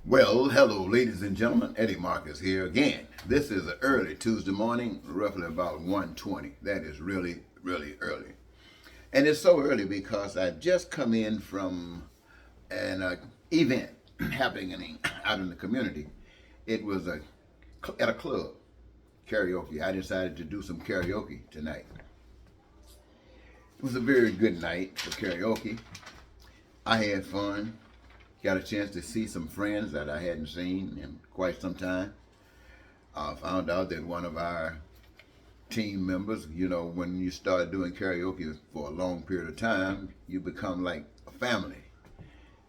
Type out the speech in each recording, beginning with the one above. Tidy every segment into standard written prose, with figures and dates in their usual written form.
Well, hello, ladies and gentlemen. Eddie Marcus here again. This is an early Tuesday morning, roughly about 1:20. That is really, really early. And it's so early because I've just come in from an event happening out in the community. It was at a club, karaoke. I decided to do some karaoke tonight. It was a very good night for karaoke. I had fun. Got a chance to see some friends that I hadn't seen in quite some time. I found out that one of our team members, when you start doing karaoke for a long period of time, you become like a family.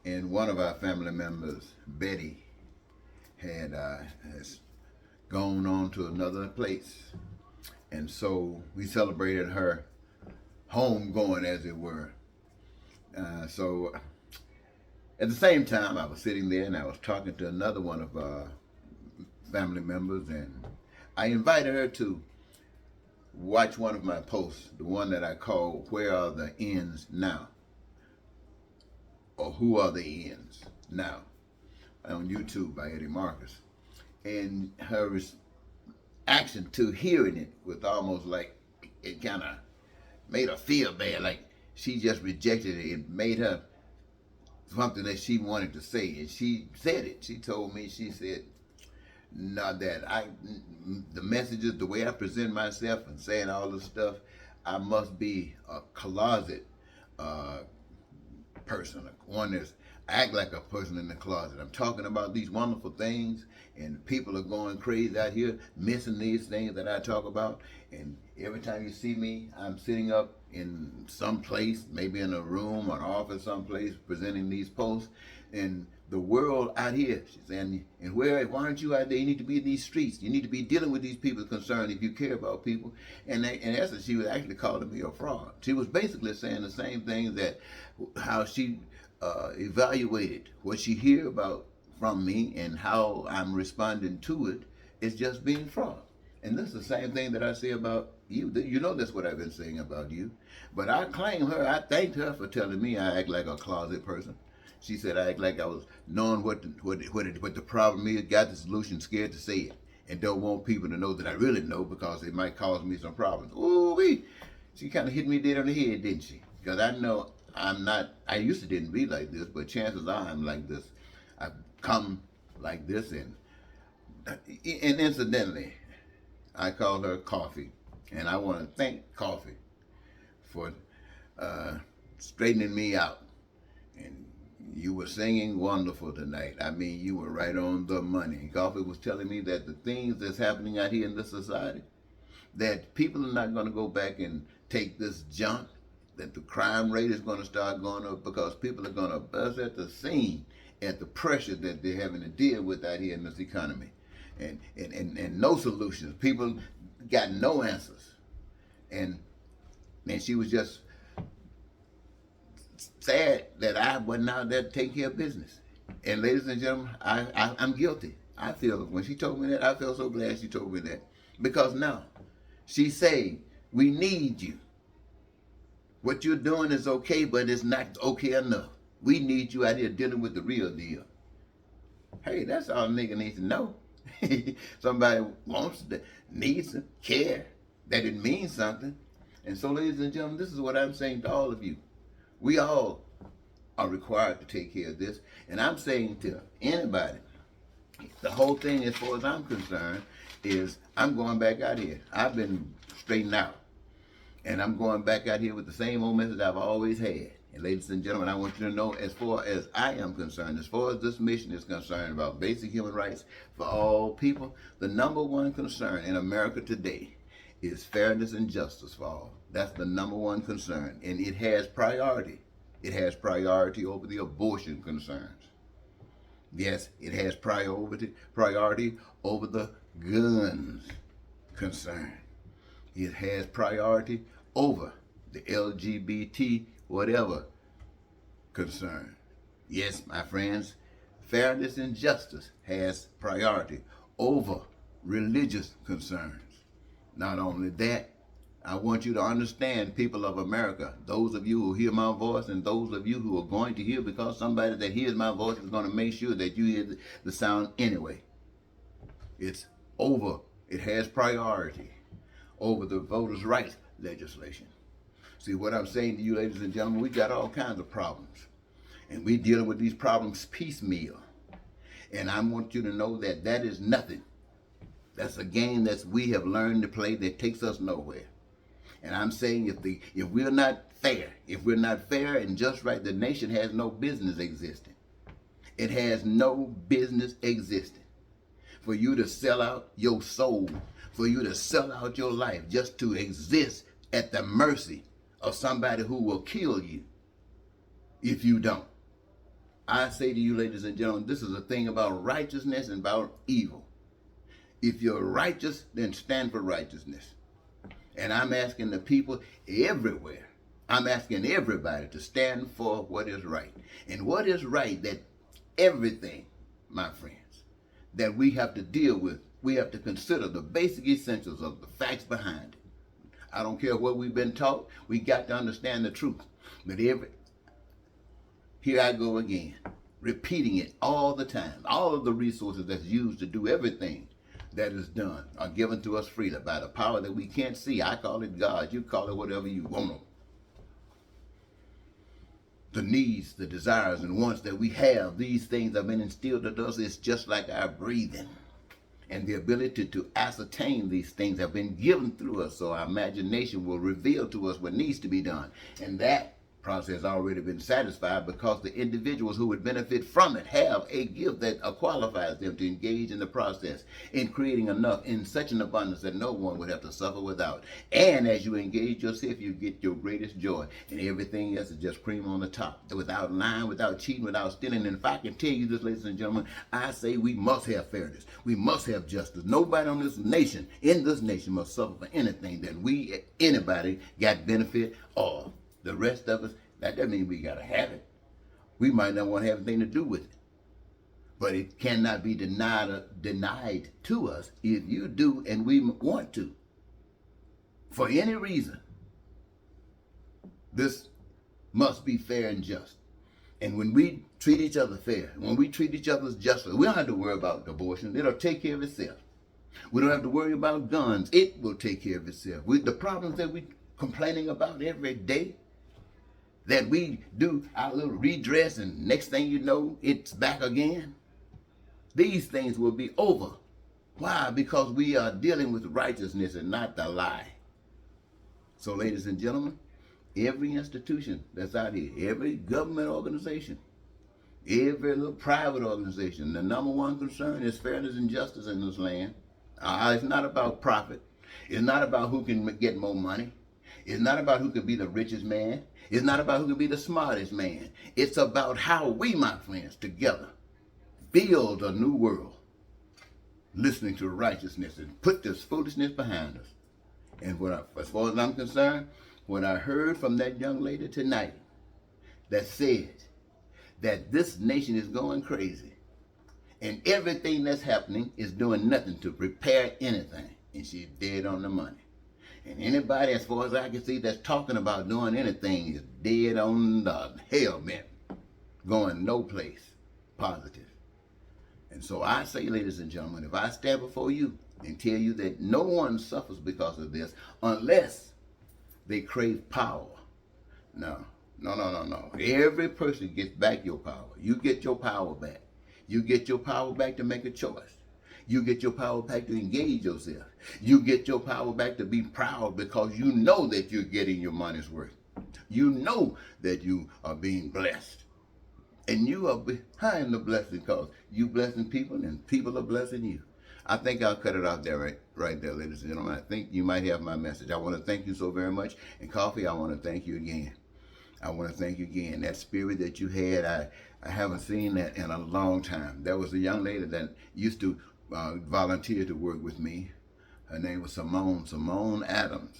And one of our family members, Betty, has gone on to another place. And so we celebrated her home going, as it were. So at the same time, I was sitting there and I was talking to another one of our family members, and I invited her to watch one of my posts, the one that I call "Where Are the Ends Now?" or "Who Are the Ends Now?" on YouTube by Eddie Marcus. And her reaction to hearing it was almost like it kind of made her feel bad, like she just rejected it. It made her something that she wanted to say, and she said it. She told me, she said, "Not that the messages, the way I present myself and saying all this stuff, I must be a closet uh, person, one that's act like a person in the closet. I'm talking about these wonderful things, and people are going crazy out here, missing these things that I talk about. And every time you see me, I'm sitting up in some place, maybe in a room or an office someplace, presenting these posts. And the world out here," she's saying, "and why aren't you out there? You need to be in these streets. You need to be dealing with these people concerned if you care about people." And in essence, she was actually calling me a fraud. She was basically saying the same thing, that how she evaluated what she hear about from me and how I'm responding to it is just being fraud. And this is the same thing that I say about you. You know that's what I've been saying about you. But I claim her. I thanked her for telling me I act like a closet person. She said I act like I was knowing what the problem is, got the solution, scared to say it, and don't want people to know that I really know because it might cause me some problems. Ooh wee! She kind of hit me dead on the head, didn't she? Because I know I'm not. I used to didn't be like this, but chances are I'm like this. I've come like this, and incidentally, I call her Coffee, and I want to thank Coffee for straightening me out. And you were singing wonderful tonight. I mean, you were right on the money. Coffee was telling me that the things that's happening out here in this society, that people are not going to go back and take this junk, that the crime rate is going to start going up because people are going to bust at the seam at the pressure that they're having to deal with out here in this economy. And no solutions. People got no answers. And she was just sad that I wasn't out there to take care of business. And ladies and gentlemen, I'm guilty. I feel, when she told me that, I feel so glad she told me that. Because now, she's saying, we need you. What you're doing is okay, but it's not okay enough. We need you out here dealing with the real deal. Hey, that's all a nigga needs to know. Somebody needs to care, that it means something. And so, ladies and gentlemen, this is what I'm saying to all of you. We all are required to take care of this. And I'm saying to anybody, the whole thing, as far as I'm concerned, is I'm going back out here. I've been straightened out. And I'm going back out here with the same old message I've always had. And ladies and gentlemen, I want you to know, as far as I am concerned, as far as this mission is concerned about basic human rights for all people, the number one concern in America today is fairness and justice for all. That's the number one concern. And it has priority. It has priority over the abortion concerns. Yes, it has priority over the guns concern. It has priority over the LGBT whatever concern. Yes, my friends, fairness and justice has priority over religious concerns. Not only that, I want you to understand, people of America, those of you who hear my voice and those of you who are going to hear, because somebody that hears my voice is going to make sure that you hear the sound anyway. It's over. It has priority over the voters' rights legislation. See, what I'm saying to you, ladies and gentlemen, we got all kinds of problems. And we dealing with these problems piecemeal. And I want you to know that that is nothing. That's a game that we have learned to play that takes us nowhere. And I'm saying if we're not fair and just right, the nation has no business existing. It has no business existing. For you to sell out your soul, for you to sell out your life just to exist at the mercy of somebody who will kill you if you don't. I say to you, ladies and gentlemen, this is a thing about righteousness and about evil. If you're righteous, then stand for righteousness. And I'm asking the people everywhere, I'm asking everybody to stand for what is right. And what is right, that everything, my friends, that we have to deal with, we have to consider the basic essentials of the facts behind it. I don't care what we've been taught, we got to understand the truth. But here I go again, repeating it all the time. All of the resources that's used to do everything that is done are given to us freely by the power that we can't see. I call it God. You call it whatever you want. The needs, the desires, and wants that we have, these things have been instilled into us. It's just like our breathing. And the ability to ascertain these things have been given through us, so our imagination will reveal to us what needs to be done. And that process has already been satisfied because the individuals who would benefit from it have a gift that qualifies them to engage in the process in creating enough in such an abundance that no one would have to suffer without. And as you engage yourself, you get your greatest joy, and everything else is just cream on the top, without lying, without cheating, without stealing. And if I can tell you this, ladies and gentlemen, I say we must have fairness. We must have justice. Nobody in this nation must suffer for anything that anybody got benefit of. The rest of us, that doesn't mean we got to have it. We might not want to have anything to do with it. But it cannot be denied to us if you do and we want to. For any reason, this must be fair and just. And when we treat each other fair, when we treat each other justly, we don't have to worry about abortion. It'll take care of itself. We don't have to worry about guns. It will take care of itself. The problems that we're complaining about every day, that we do our little redress and next thing you know, it's back again. These things will be over. Why? Because we are dealing with righteousness and not the lie. So ladies and gentlemen, every institution that's out here, every government organization, every little private organization, the number one concern is fairness and justice in this land. It's not about profit. It's not about who can get more money. It's not about who can be the richest man. It's not about who can be the smartest man. It's about how we, my friends, together build a new world, listening to righteousness and put this foolishness behind us. And as far as I'm concerned, when I heard from that young lady tonight that said that this nation is going crazy and everything that's happening is doing nothing to prepare anything, and she's dead on the money. And anybody, as far as I can see, that's talking about doing anything is dead on the helmet, going no place positive. And so I say, ladies and gentlemen, if I stand before you and tell you that no one suffers because of this unless they crave power. No. Every person gets back your power. You get your power back. You get your power back to make a choice. You get your power back to engage yourself. You get your power back to be proud because you know that you're getting your money's worth. You know that you are being blessed. And you are behind the blessing because you blessing people and people are blessing you. I think I'll cut it off there, right there, ladies and gentlemen. I think you might have my message. I want to thank you so very much. And Coffee, I want to thank you again. I want to thank you again. That spirit that you had, I haven't seen that in a long time. There was a young lady that used to volunteer to work with me. Her name was Simone Adams.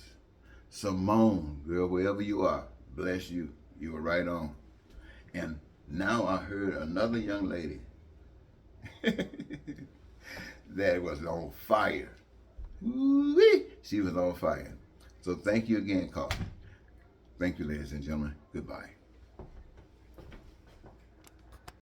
Simone, girl, wherever you are, bless you. You were right on. And now I heard another young lady that was on fire. Ooh-wee. She was on fire. So thank you again, Carl. Thank you, ladies and gentlemen. Goodbye.